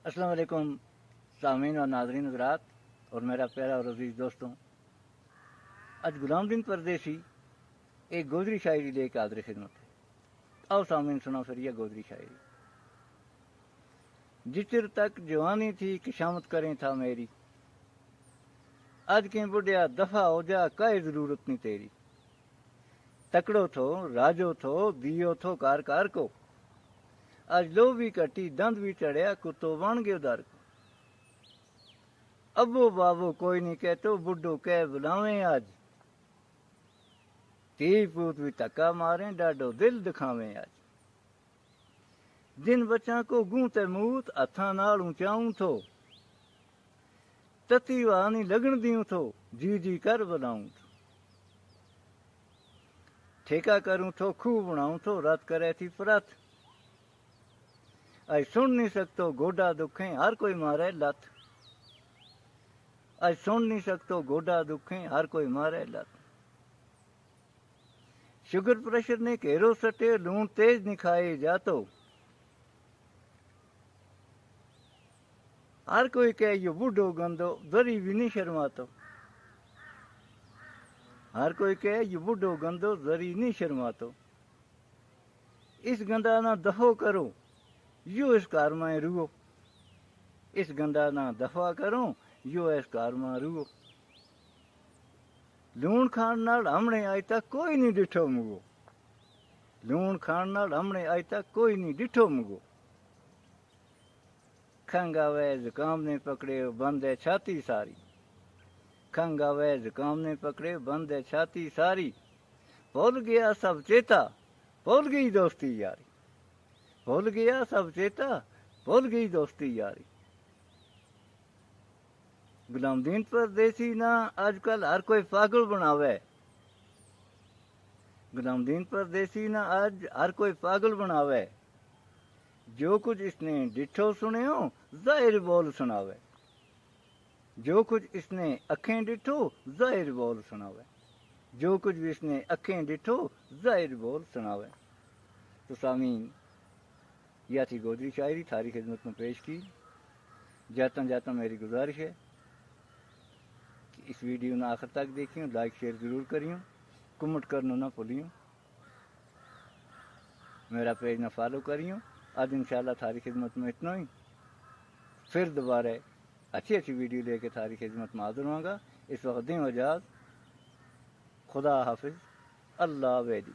السلام علیکم سامعین اور ناظرین حضرات اور میرا پیارا اور عزیز دوستوں، آج غلام دین پردیسی ایک گودری شاعری لے کے حاضر خدمت ہے۔ آؤ سامعین سنو پھر یہ گودری شاعری۔ جچر تک جوانی تھی کشامت کریں تھا میری، آج کے بڑھیا دفع ہو جا کائے ضرورت نہیں تیری۔ تکڑو تھو راجو تھو دیو تھو کار کار کو، آج لو بھی کٹی دند بھی چڑھیا کتو بن گئے در کو۔ ابو بابو کوئی نہیں کہتو بڈھو کہہ بلاویں آج، تی پوت بھی تکا ماریں ڈاڈو دل دکھاویں آج۔ جن بچاں کو گونتے موت ہتھاں نال اونچاؤں تھو، تتی وانی لگن دیوں تھو جی جی کر بلاؤں تھو۔ ٹھیکا کروں تھو خوہ بناؤں تھو رات کرے تھی پرت، آج سن نہیں سکتو گوڈا دکھیں ہر کوئی مارے لت۔ آج سن نہیں سکتو گوڈا دکھیں ہر کوئی مارے لت۔ شوگر پریشر نے گھیرو سٹے لون تیز نہیں کھائے جاتو، ہر کوئی کہے یہ بوڈھو گندو ذری بھی نہیں شرماتو۔ ہر کوئی کہے یہ بوڈھو گندو ذری نہیں شرماتو۔ اس گندا نہ دفع کرو یو اس کار میں روو، اس گندا نہ دفع کرو یو اس کار میں روو۔ لون کھان نال ہمنے آج تک کوئی نہیں ڈٹھو مگو، لون کھان نال ہمنے آج تک کوئی نہیں ڈٹھو مگو۔ کھنگ آوے زکام نے پکڑے بند ہے چھاتی ساری، کھنگ آوے زکام نے پکڑے بند ہے چھاتی ساری۔ بھول گیا سب چیتا بھول گئی دوستی یاری، بھول گیا سب چیتا بھول گئی دوستی یاری۔ غلام دین پردیسی نا آج کل ہر کوئی پاگل بناوے، غلام دین پردیسی نا آج ہر کوئی پاگل بناوے۔ جو کچھ اس نے ڈٹھو سنے ہو ظاہر بول سناوے، جو کچھ اس نے اکھیں ڈٹھو ظاہر بول سناوے، جو کچھ بھی اس نے اکھیں ڈٹھو ظاہر بول سناوے۔ تو سامعین، یہ تھی گودری شاعری تھاری خدمت میں پیش کی۔ جاتا جاتا میری گزارش ہے کہ اس ویڈیو نے آخر تک دیکھیں، لائک شیئر ضرور کریوں، کمنٹ کرنا نہ بھولیوں، میرا پیج نہ فالو کریوں۔ آج انشاءاللہ تھاری خدمت میں اتنا ہی، پھر دوبارہ اچھی ویڈیو لے کے تھاری خدمت میں حاضر ہوں گا۔ اس وقت دیں اجازت، خدا حافظ، اللہ ویدی۔